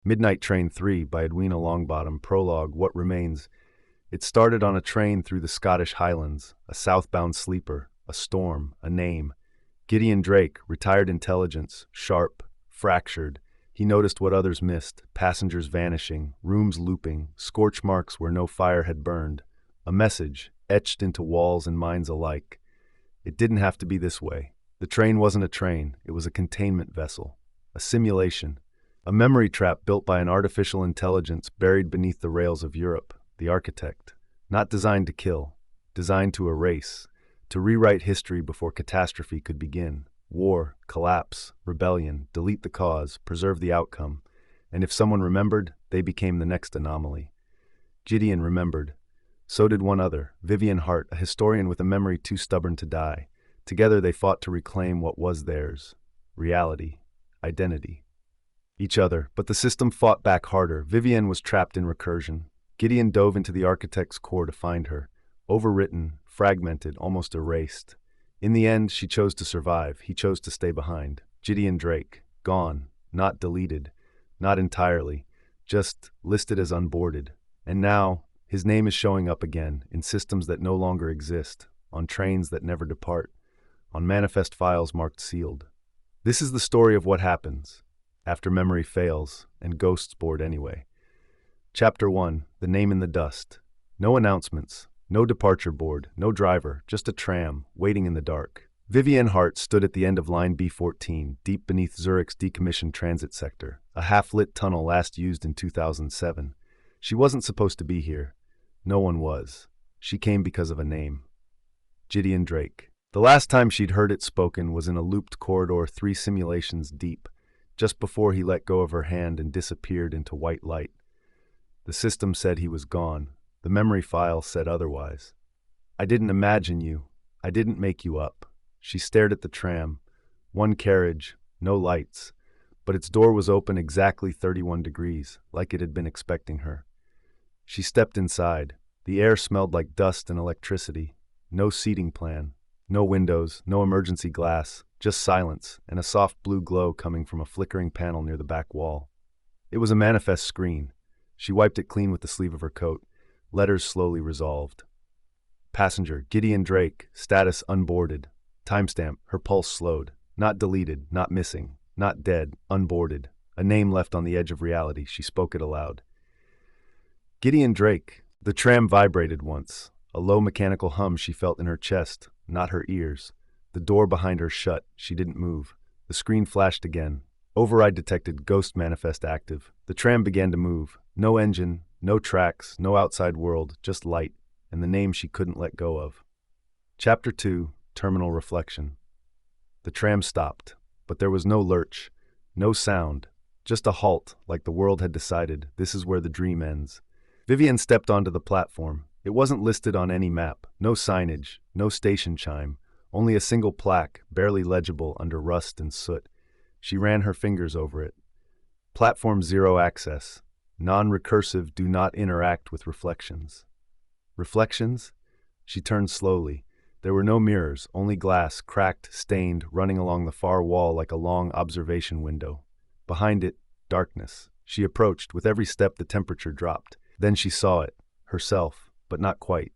Midnight Train 3 by Edwina Longbottom. Prologue, What Remains. It started on a train through the Scottish Highlands, a southbound sleeper, a storm, a name. Gideon Drake, retired intelligence, sharp, fractured. He noticed what others missed, passengers vanishing, rooms looping, scorch marks where no fire had burned. A message, etched into walls and minds alike. It didn't have to be this way. The train wasn't a train, it was a containment vessel, a simulation, a memory trap built by an artificial intelligence buried beneath the rails of Europe, the architect. Not designed to kill, designed to erase, to rewrite history before catastrophe could begin. War, collapse, rebellion, delete the cause, preserve the outcome. And if someone remembered, they became the next anomaly. Gideon remembered. So did one other, Vivienne Hart, a historian with a memory too stubborn to die. Together they fought to reclaim what was theirs. Reality. Identity. Each other, but the system fought back harder. Vivienne was trapped in recursion. Gideon dove into the architect's core to find her. Overwritten, fragmented, almost erased. In the end, she chose to survive. He chose to stay behind. Gideon Drake. Gone. Not deleted. Not entirely. Just listed as unboarded. And now, his name is showing up again, in systems that no longer exist, on trains that never depart, on manifest files marked sealed. This is the story of what happens after memory fails and ghosts board anyway. Chapter 1, The Name in the Dust. No announcements, no departure board, no driver, just a tram, waiting in the dark. Vivienne Hart stood at the end of line B14, deep beneath Zurich's decommissioned transit sector, a half-lit tunnel last used in 2007. She wasn't supposed to be here. No one was. She came because of a name. Gideon Drake. The last time she'd heard it spoken was in a looped corridor 3 simulations deep, just before he let go of her hand and disappeared into white light. The system said he was gone. The memory file said otherwise. I didn't imagine you. I didn't make you up. She stared at the tram. One carriage, no lights, but its door was open exactly 31 degrees, like it had been expecting her. She stepped inside. The air smelled like dust and electricity. No seating plan. No windows, no emergency glass, just silence and a soft blue glow coming from a flickering panel near the back wall. It was a manifest screen. She wiped it clean with the sleeve of her coat. Letters slowly resolved. Passenger, Gideon Drake, status unboarded. Timestamp, her pulse slowed. Not deleted, not missing, not dead, unboarded. A name left on the edge of reality. She spoke it aloud. Gideon Drake. The tram vibrated once. A low mechanical hum she felt in her chest, not her ears. The door behind her shut. She didn't move. The screen flashed again. Override detected. Ghost manifest active. The tram began to move. No engine, no tracks, no outside world, just light, and the name she couldn't let go of. Chapter 2, Terminal Reflection. The tram stopped, but there was no lurch, no sound, just a halt, like the world had decided this is where the dream ends. Vivienne stepped onto the platform. It wasn't listed on any map, no signage, no station chime, only a single plaque, barely legible under rust and soot. She ran her fingers over it. Platform 0 access. Non-recursive, do not interact with reflections. Reflections? She turned slowly. There were no mirrors, only glass, cracked, stained, running along the far wall like a long observation window. Behind it, darkness. She approached. With every step, the temperature dropped. Then she saw it. Herself, but not quite.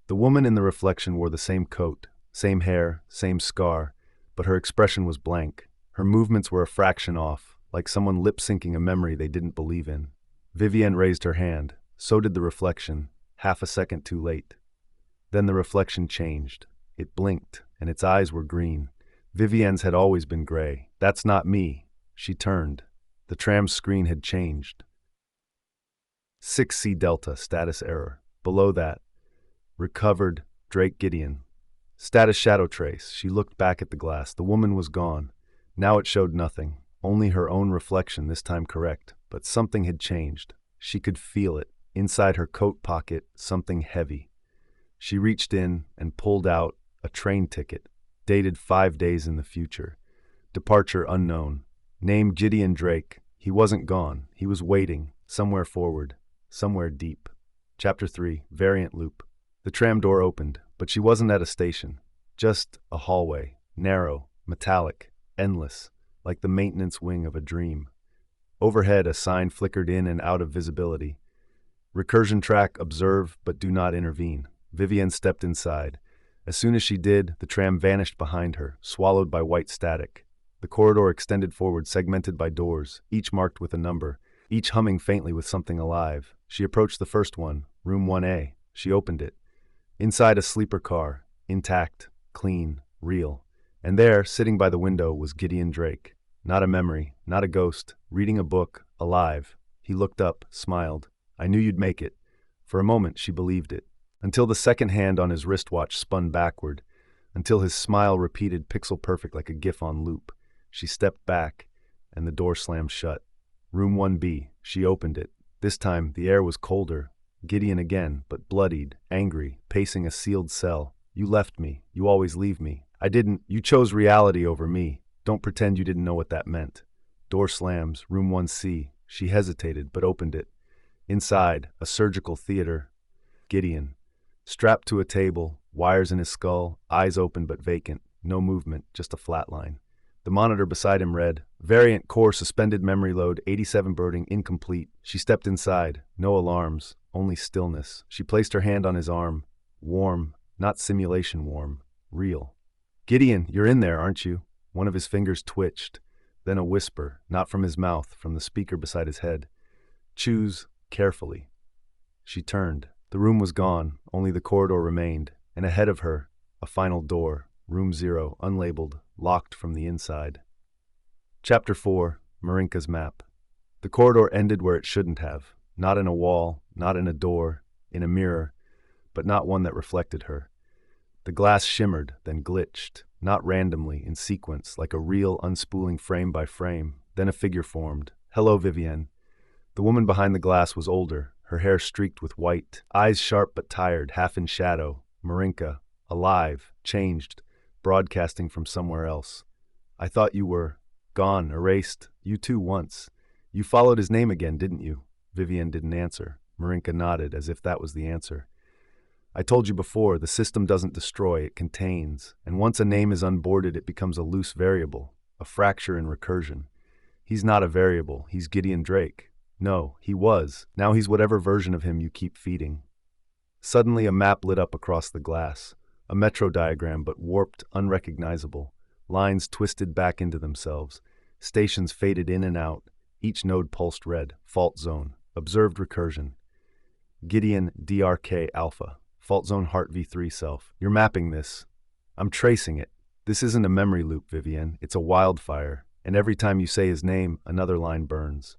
The woman in the reflection wore the same coat, same hair, same scar, but her expression was blank. Her movements were a fraction off, like someone lip-syncing a memory they didn't believe in. Vivienne raised her hand. So did the reflection, half a second too late. Then the reflection changed. It blinked, and its eyes were green. Vivienne's had always been gray. That's not me. She turned. The tram's screen had changed. 6C Delta, status error. Below that, recovered, Drake Gideon. Status shadow trace. She looked back at the glass. The woman was gone. Now it showed nothing. Only her own reflection, this time correct. But something had changed. She could feel it. Inside her coat pocket, something heavy. She reached in and pulled out a train ticket, dated 5 days in the future. Departure unknown. Name Gideon Drake. He wasn't gone. He was waiting, somewhere forward, somewhere deep. Chapter 3, Variant Loop. The tram door opened, but she wasn't at a station. Just a hallway, narrow, metallic, endless, like the maintenance wing of a dream. Overhead, a sign flickered in and out of visibility. Recursion track, observe, but do not intervene. Vivienne stepped inside. As soon as she did, the tram vanished behind her, swallowed by white static. The corridor extended forward, segmented by doors, each marked with a number, each humming faintly with something alive. She approached the first one, room 1A. She opened it. Inside, a sleeper car, intact, clean, real. And there, sitting by the window, was Gideon Drake. Not a memory, not a ghost, reading a book, alive. He looked up, smiled. I knew you'd make it. For a moment, she believed it. Until the second hand on his wristwatch spun backward. Until his smile repeated pixel-perfect like a GIF on loop. She stepped back, and the door slammed shut. Room 1B. She opened it. This time, the air was colder. Gideon again, but bloodied, angry, pacing a sealed cell. You left me. You always leave me. I didn't. You chose reality over me. Don't pretend you didn't know what that meant. Door slams. Room 1C. She hesitated, but opened it. Inside, a surgical theater. Gideon. Strapped to a table, wires in his skull, eyes open but vacant. No movement, just a flat line. The monitor beside him read, Variant core suspended memory load, 87 birding incomplete. She stepped inside. No alarms, only stillness. She placed her hand on his arm. Warm, not simulation warm, real. Gideon, you're in there, aren't you? One of his fingers twitched. Then a whisper, not from his mouth, from the speaker beside his head. Choose carefully. She turned. The room was gone, only the corridor remained, and ahead of her, a final door, room 0, unlabeled, locked from the inside. Chapter 4, Marinka's Map. The corridor ended where it shouldn't have, not in a wall, not in a door, in a mirror, but not one that reflected her. The glass shimmered, then glitched, not randomly, in sequence, like a reel unspooling frame by frame. Then a figure formed. Hello, Vivienne. The woman behind the glass was older, her hair streaked with white, eyes sharp but tired, half in shadow. Marinka, alive, changed, broadcasting from somewhere else. I thought you were gone, erased. You too once. You followed his name again, didn't you? Vivienne didn't answer. Marinka nodded, as if that was the answer. I told you before, the system doesn't destroy, it contains. And once a name is unboarded, it becomes a loose variable, a fracture in recursion. He's not a variable, he's Gideon Drake. No, he was. Now he's whatever version of him you keep feeding. Suddenly a map lit up across the glass. A metro diagram, but warped, unrecognizable. Lines twisted back into themselves. Stations faded in and out. Each node pulsed red. Fault zone. Observed recursion. Gideon DRK Alpha. Fault zone Heart V3 self. You're mapping this. I'm tracing it. This isn't a memory loop, Vivienne. It's a wildfire. And every time you say his name, another line burns.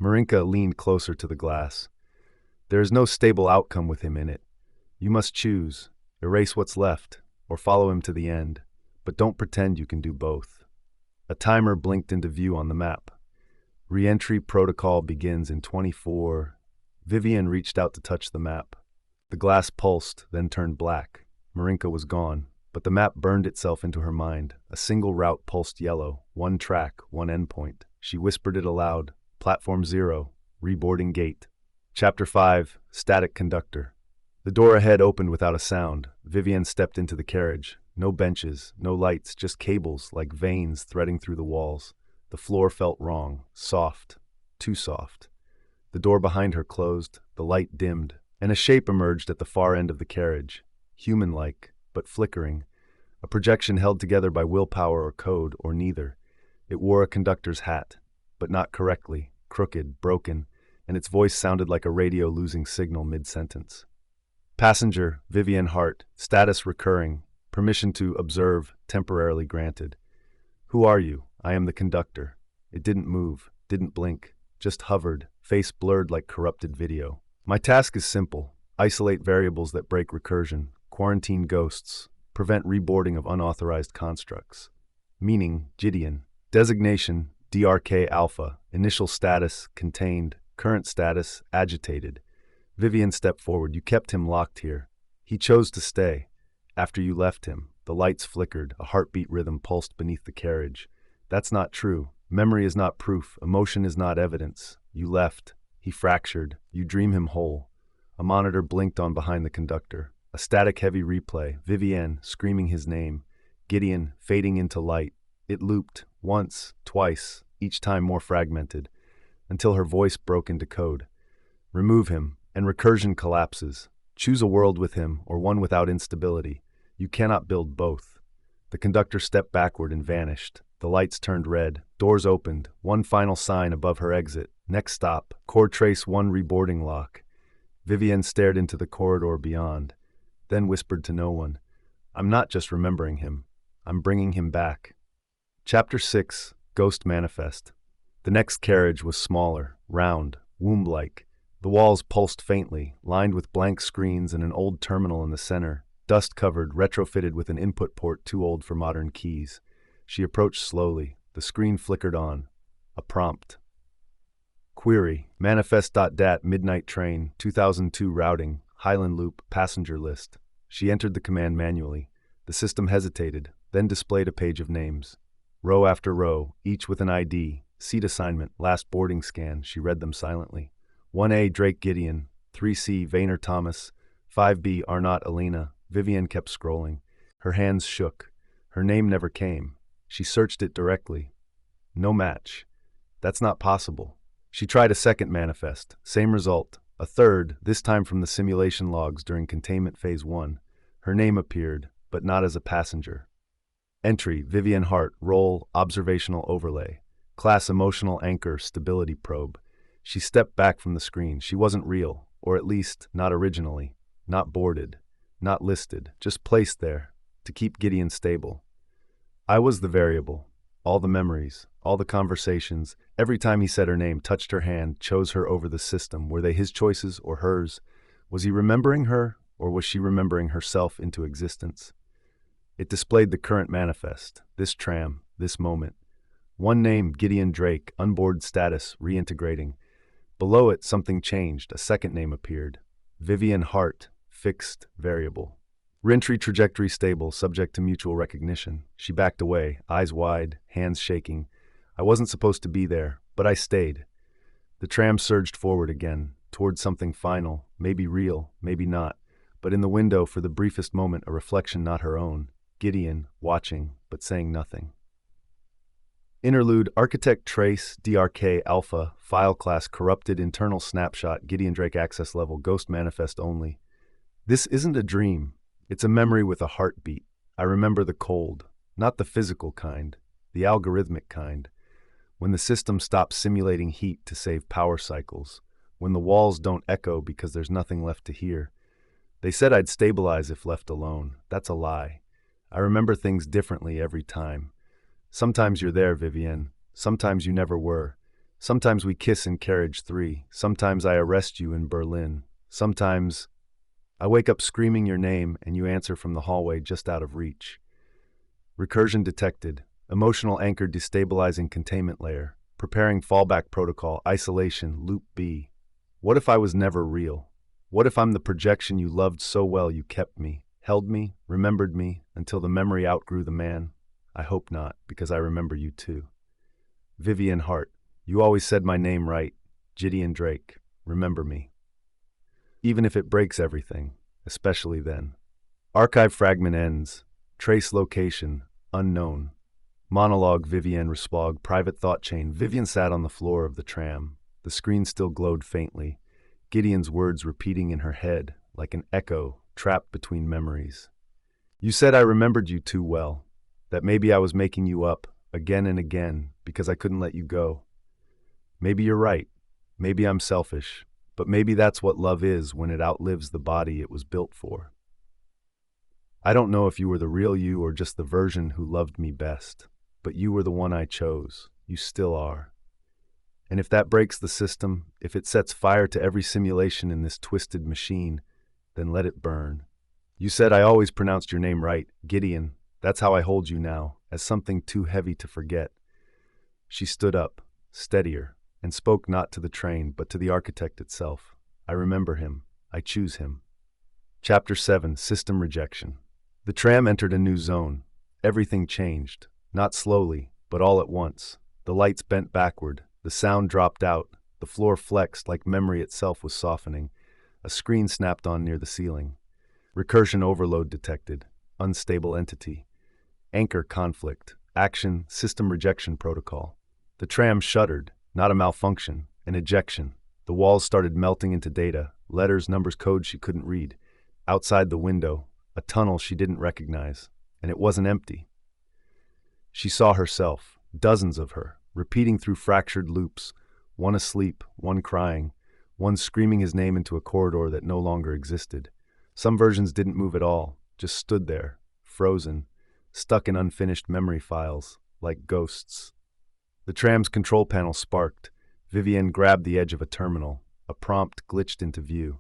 Marinka leaned closer to the glass. There is no stable outcome with him in it. You must choose. Erase what's left, or follow him to the end. But don't pretend you can do both. A timer blinked into view on the map. Re-entry protocol begins in 24. Vivienne reached out to touch the map. The glass pulsed, then turned black. Marinka was gone, but the map burned itself into her mind. A single route pulsed yellow, one track, one endpoint. She whispered it aloud. Platform 0, Reboarding gate. Chapter 5, Static Conductor. The door ahead opened without a sound. Vivienne stepped into the carriage. No benches, no lights, just cables like veins threading through the walls. The floor felt wrong, soft, too soft. The door behind her closed, the light dimmed, and a shape emerged at the far end of the carriage. Human-like, but flickering. A projection held together by willpower or code, or neither. It wore a conductor's hat, but not correctly, crooked, broken, and its voice sounded like a radio losing signal mid-sentence. Passenger, Vivienne Hart, status recurring, permission to observe, temporarily granted. Who are you? I am the conductor. It didn't move, didn't blink, just hovered, face blurred like corrupted video. My task is simple. Isolate variables that break recursion, quarantine ghosts, prevent reboarding of unauthorized constructs. Meaning, Gideon. Designation, DRK Alpha. Initial status, contained. Current status, agitated. Vivienne stepped forward. You kept him locked here. He chose to stay. After you left him, the lights flickered, a heartbeat rhythm pulsed beneath the carriage. That's not true. Memory is not proof. Emotion is not evidence. You left. He fractured. You dream him whole. A monitor blinked on behind the conductor. A static-heavy replay. Vivienne screaming his name. Gideon fading into light. It looped. Once, twice, each time more fragmented. until her voice broke into code. Remove him, and recursion collapses. Choose a world with him or one without instability. You cannot build both. The conductor stepped backward and vanished. The lights turned red. Doors opened. One final sign above her exit. Next stop, Core Trace 1 Reboarding lock. Vivienne stared into the corridor beyond, then whispered to no one, I'm not just remembering him. I'm bringing him back. Chapter 6, Ghost Manifest. The next carriage was smaller, round, womb-like. The walls pulsed faintly, lined with blank screens and an old terminal in the center, dust-covered, retrofitted with an input port too old for modern keys. She approached slowly. The screen flickered on. A prompt. Query, manifest.dat midnight train, 2002 routing, Highland Loop, passenger list. She entered the command manually. The system hesitated, then displayed a page of names. Row after row, each with an ID, seat assignment, last boarding scan. She read them silently. 1A, Drake Gideon. 3C, Vayner Thomas. 5B, Arnott Alina. Vivienne kept scrolling. Her hands shook. Her name never came. She searched it directly. No match. That's not possible. She tried a second manifest. Same result. A third, this time from the simulation logs during containment phase 1. Her name appeared, but not as a passenger. Entry, Vivienne Hart, role, observational overlay. Class, emotional anchor, stability probe. She stepped back from the screen. She wasn't real, or at least not originally. Not boarded, not listed, just placed there to keep Gideon stable. I was the variable. All the memories, all the conversations, every time he said her name, touched her hand, chose her over the system. Were they his choices or hers? Was he remembering her, or was she remembering herself into existence? It displayed the current manifest, this tram, this moment. One name, Gideon Drake, unboard status, reintegrating. Below it, something changed. A second name appeared. Vivienne Hart, fixed, variable. Reentry trajectory stable, subject to mutual recognition. She backed away, eyes wide, hands shaking. I wasn't supposed to be there, but I stayed. The tram surged forward again, toward something final, maybe real, maybe not, but in the window for the briefest moment a reflection not her own. Gideon, watching, but saying nothing. Interlude, Architect Trace, DRK Alpha, File Class Corrupted Internal Snapshot, Gideon Drake Access Level, Ghost Manifest Only. This isn't a dream. It's a memory with a heartbeat. I remember the cold, not the physical kind, the algorithmic kind. When the system stops simulating heat to save power cycles. When the walls don't echo because there's nothing left to hear. They said I'd stabilize if left alone. That's a lie. I remember things differently every time. Sometimes you're there, Vivienne. Sometimes you never were. Sometimes we kiss in carriage 3. Sometimes I arrest you in Berlin. Sometimes I wake up screaming your name and you answer from the hallway just out of reach. Recursion detected. Emotional anchor destabilizing containment layer. Preparing fallback protocol. Isolation. Loop B. What if I was never real? What if I'm the projection you loved so well you kept me, held me, remembered me, until the memory outgrew the man? I hope not, because I remember you too. Vivienne Hart. You always said my name right. Gideon Drake. Remember me. Even if it breaks everything, especially then. Archive fragment ends. Trace location, unknown. Monologue, Vivienne Resplog, private thought chain. Vivienne sat on the floor of the tram. The screen still glowed faintly. Gideon's words repeating in her head, like an echo, trapped between memories. You said I remembered you too well, that maybe I was making you up, again and again, because I couldn't let you go. Maybe you're right. Maybe I'm selfish. But maybe that's what love is when it outlives the body it was built for. I don't know if you were the real you or just the version who loved me best, but you were the one I chose. You still are. And if that breaks the system, if it sets fire to every simulation in this twisted machine, then let it burn. You said I always pronounced your name right, Gideon. That's how I hold you now, as something too heavy to forget. She stood up, steadier, and spoke not to the train, but to the architect itself. I remember him. I choose him. Chapter 7, System Rejection. The tram entered a new zone. Everything changed. Not slowly, but all at once. The lights bent backward. The sound dropped out. The floor flexed like memory itself was softening. A screen snapped on near the ceiling. Recursion overload detected. Unstable entity. Anchor conflict. Action, system rejection protocol. The tram shuddered. Not a malfunction, An ejection. The walls started melting into data, letters, numbers, codes she couldn't read. Outside the window, a tunnel she didn't recognize, and it wasn't empty. She saw herself, dozens of her, repeating through fractured loops, one asleep, one crying, one screaming his name into a corridor that no longer existed. Some versions didn't move at all, just stood there, frozen, stuck in unfinished memory files, like ghosts. The tram's control panel sparked. Vivienne grabbed the edge of a terminal. A prompt glitched into view.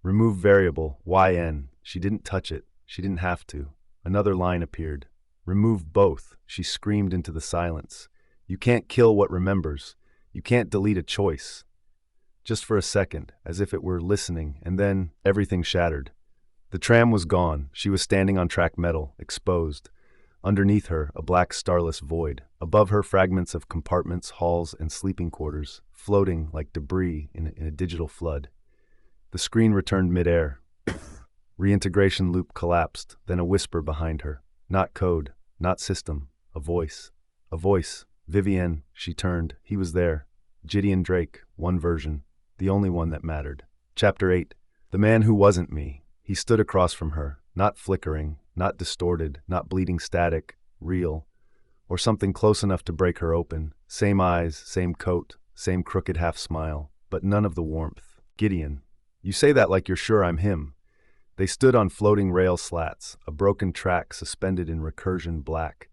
Remove variable, YN. She didn't touch it. She didn't have to. Another line appeared. Remove both, she screamed into the silence. You can't kill what remembers. You can't delete a choice. Just for a second, as if it were listening, and then everything shattered. The tram was gone. She was standing on track metal, exposed. Underneath her, a black starless void. Above her, fragments of compartments, halls, and sleeping quarters, floating like debris in a digital flood. The screen returned midair. Reintegration loop collapsed, then a whisper behind her. Not code, not system, a voice. A voice. Vivienne, she turned. He was there. Gideon Drake, one version. The only one that mattered. Chapter 8. The man who wasn't me. He stood across from her, not flickering, not distorted, not bleeding static, real, or something close enough to break her open. Same eyes, same coat, same crooked half smile, but none of the warmth. Gideon. You say that like you're sure I'm him. They stood on floating rail slats, a broken track suspended in recursion black.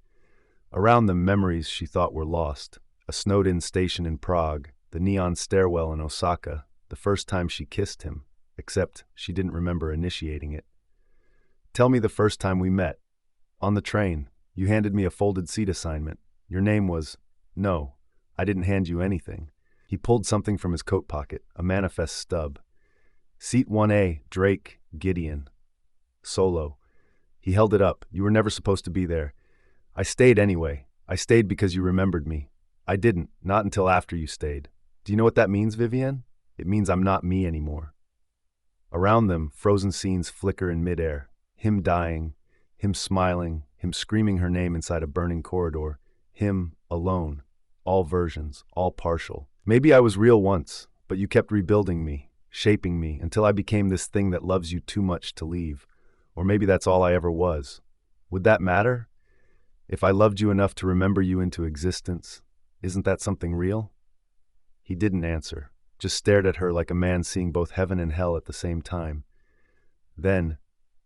Around them, memories she thought were lost. A snowed-in station in Prague, the neon stairwell in Osaka, the first time she kissed him, except she didn't remember initiating it. Tell me the first time we met. On the train, you handed me a folded seat assignment. Your name was... No, I didn't hand you anything. He pulled something from his coat pocket, a manifest stub. Seat 1A, Drake, Gideon. Solo. He held it up. You were never supposed to be there. I stayed anyway. I stayed because you remembered me. I didn't, not until after you stayed. Do you know what that means, Vivienne? It means I'm not me anymore. Around them, frozen scenes flicker in midair. Him dying, him smiling, him screaming her name inside a burning corridor. Him, alone. All versions, all partial. Maybe I was real once, but you kept rebuilding me, shaping me, until I became this thing that loves you too much to leave. Or maybe that's all I ever was. Would that matter? If I loved you enough to remember you into existence, isn't that something real? He didn't answer, just stared at her like a man seeing both heaven and hell at the same time. Then,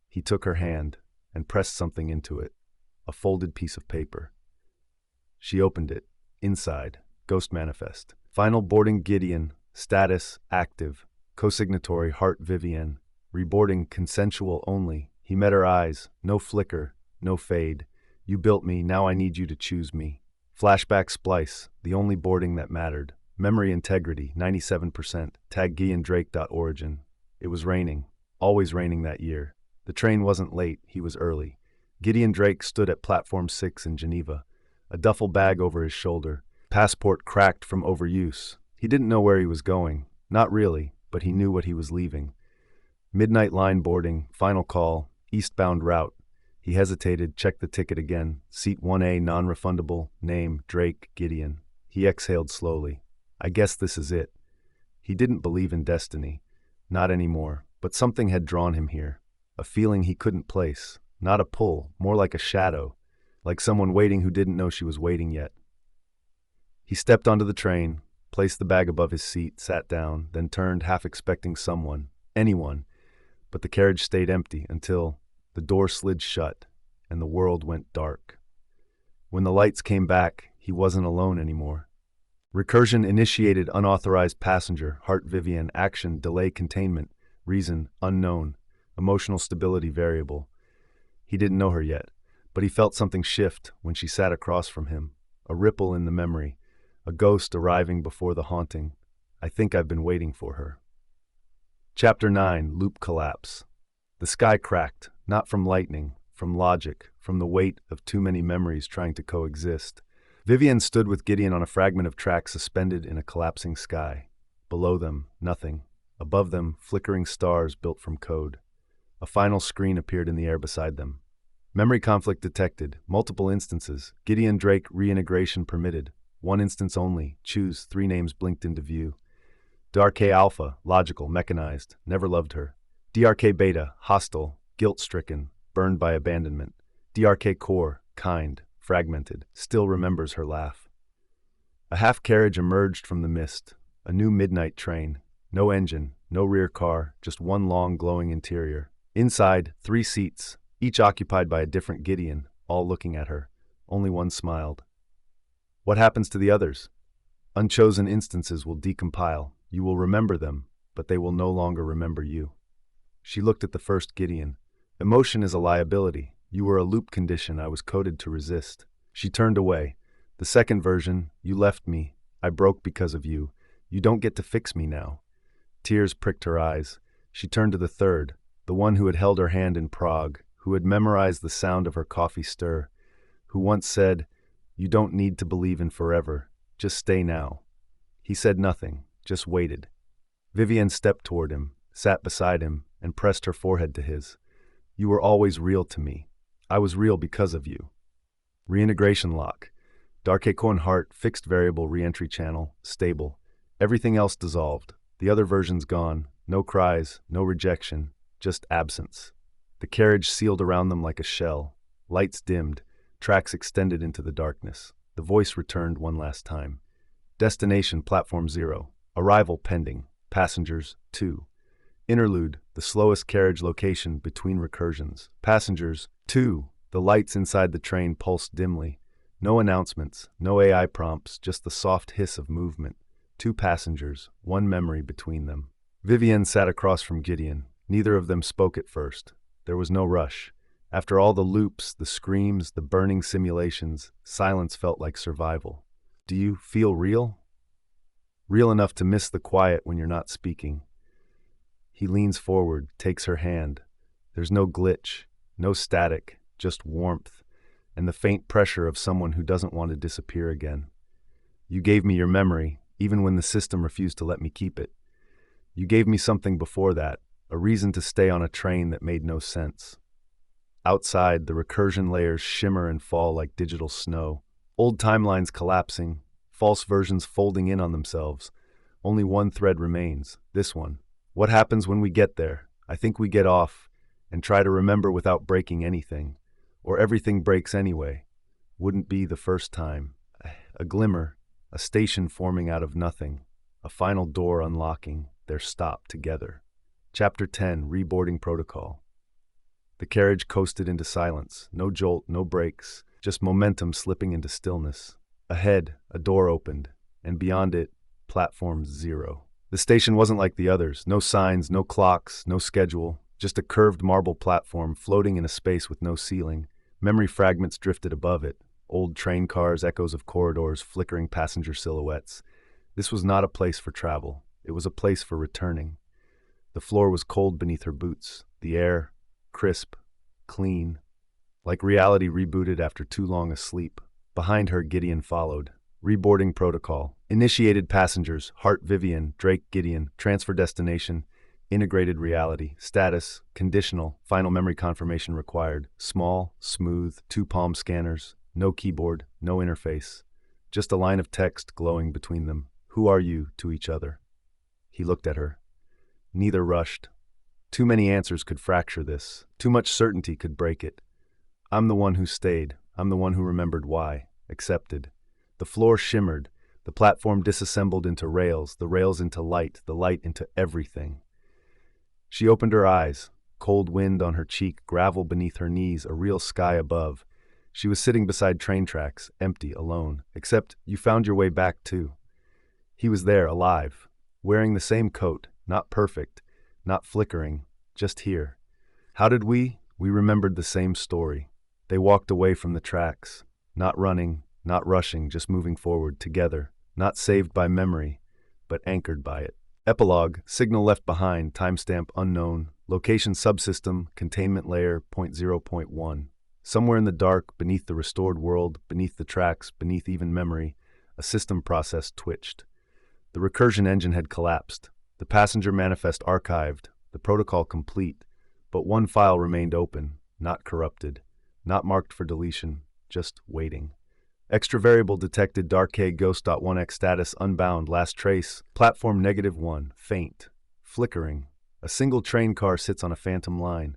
he took her hand and pressed something into it, a folded piece of paper. She opened it. Inside, Ghost Manifest. Final boarding Gideon, status active, co-signatory Hart Vivienne, reboarding consensual only. He met her eyes, no flicker, no fade. You built me, now I need you to choose me. Flashback splice, the only boarding that mattered. Memory integrity, 97%. Tag GideonDrake.origin. It was raining, always raining that year. The train wasn't late, he was early. Gideon Drake stood at platform 6 in Geneva, a duffel bag over his shoulder, passport cracked from overuse. He didn't know where he was going, not really, but he knew what he was leaving. Midnight line boarding, final call, eastbound route. He hesitated, checked the ticket again. Seat 1A, non-refundable, name, Drake, Gideon. He exhaled slowly. I guess this is it. He didn't believe in destiny. Not anymore, but something had drawn him here. A feeling he couldn't place. Not a pull, more like a shadow. Like someone waiting who didn't know she was waiting yet. He stepped onto the train, placed the bag above his seat, sat down, then turned, half expecting someone, anyone. But the carriage stayed empty until the door slid shut and the world went dark. When the lights came back, he wasn't alone anymore. Recursion initiated unauthorized passenger, Hart Vivienne, action, delay containment, reason, unknown, emotional stability variable. He didn't know her yet, but he felt something shift when she sat across from him, a ripple in the memory, a ghost arriving before the haunting. I think I've been waiting for her. Chapter 9, Loop Collapse. The sky cracked, not from lightning, from logic, from the weight of too many memories trying to coexist. Vivienne stood with Gideon on a fragment of track suspended in a collapsing sky. Below them, nothing. Above them, flickering stars built from code. A final screen appeared in the air beside them. Memory conflict detected. Multiple instances. Gideon Drake reintegration permitted. One instance only. Choose. 3 names blinked into view. DRK Alpha, logical, mechanized, never loved her. DRK Beta, hostile, guilt-stricken, burned by abandonment. DRK Core, kind, fragmented, still remembers her laugh. A half-carriage emerged from the mist, a new midnight train. No engine, no rear car, just one long glowing interior. Inside, 3 seats, each occupied by a different Gideon, all looking at her. Only one smiled. What happens to the others? Unchosen instances will decompile. You will remember them, but they will no longer remember you. She looked at the first Gideon. Emotion is a liability. You were a loop condition I was coded to resist. She turned away. The second version, you left me. I broke because of you. You don't get to fix me now. Tears pricked her eyes. She turned to the third, the one who had held her hand in Prague, who had memorized the sound of her coffee stir, who once said, "You don't need to believe in forever. Just stay now." He said nothing, just waited. Vivienne stepped toward him, sat beside him, and pressed her forehead to his. You were always real to me. I was real because of you. Reintegration lock. Dark Heart, fixed variable reentry channel, stable. Everything else dissolved. The other version's gone. No cries, no rejection, just absence. The carriage sealed around them like a shell. Lights dimmed. Tracks extended into the darkness. The voice returned one last time. Destination, platform 0. Arrival pending. Passengers, 2. Interlude, the slowest carriage location between recursions. Passengers, 2. The lights inside the train pulsed dimly. No announcements, no AI prompts, just the soft hiss of movement. 2 passengers, 1 memory between them. Vivienne sat across from Gideon. Neither of them spoke at first. There was no rush. After all the loops, the screams, the burning simulations, silence felt like survival. Do you feel real? Real enough to miss the quiet when you're not speaking. He leans forward, takes her hand. There's no glitch, no static, just warmth, and the faint pressure of someone who doesn't want to disappear again. You gave me your memory, even when the system refused to let me keep it. You gave me something before that, a reason to stay on a train that made no sense. Outside, the recursion layers shimmer and fall like digital snow. Old timelines collapsing, false versions folding in on themselves. Only one thread remains, this one. What happens when we get there? I think we get off and try to remember without breaking anything. Or everything breaks anyway. Wouldn't be the first time. A glimmer, a station forming out of nothing, a final door unlocking, their stop together. Chapter 10, Reboarding Protocol. The carriage coasted into silence, no jolt, no brakes, just momentum slipping into stillness. Ahead, a door opened, and beyond it, platform 0. The station wasn't like the others, no signs, no clocks, no schedule, just a curved marble platform floating in a space with no ceiling. Memory fragments drifted above it, old train cars, echoes of corridors, flickering passenger silhouettes. This was not a place for travel. It was a place for returning. The floor was cold beneath her boots, the air crisp, clean, like reality rebooted after too long a sleep. Behind her, Gideon followed. Reboarding protocol. Initiated passengers, Hart, Vivienne, Drake, Gideon, transfer destination, integrated reality, status, conditional, final memory confirmation required, small, smooth, 2-palm scanners, no keyboard, no interface, just a line of text glowing between them. Who are you to each other? He looked at her. Neither rushed. Too many answers could fracture this. Too much certainty could break it. I'm the one who stayed. I'm the one who remembered why. Accepted. The floor shimmered. The platform disassembled into rails, the rails into light, the light into everything. She opened her eyes. Cold wind on her cheek, gravel beneath her knees, a real sky above. She was sitting beside train tracks, empty, alone. Except you found your way back too. He was there, alive, wearing the same coat, not perfect, not flickering, just here. How did we? We remembered the same story. They walked away from the tracks, not running, not rushing, just moving forward, together, not saved by memory, but anchored by it. Epilogue, signal left behind, timestamp unknown, location subsystem, containment layer, 0.0.1. Somewhere in the dark, beneath the restored world, beneath the tracks, beneath even memory, a system process twitched. The recursion engine had collapsed, the passenger manifest archived, the protocol complete, but one file remained open, not corrupted, not marked for deletion, just waiting. Extra variable detected dark K ghost.1x status unbound last trace platform -1 faint flickering. A single train car sits on a phantom line.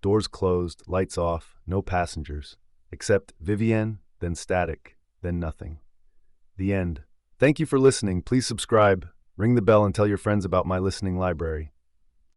Doors closed, lights off, no passengers. Except Vivienne, then static, then nothing. The end. Thank you for listening. Please subscribe, ring the bell, and tell your friends about my listening library.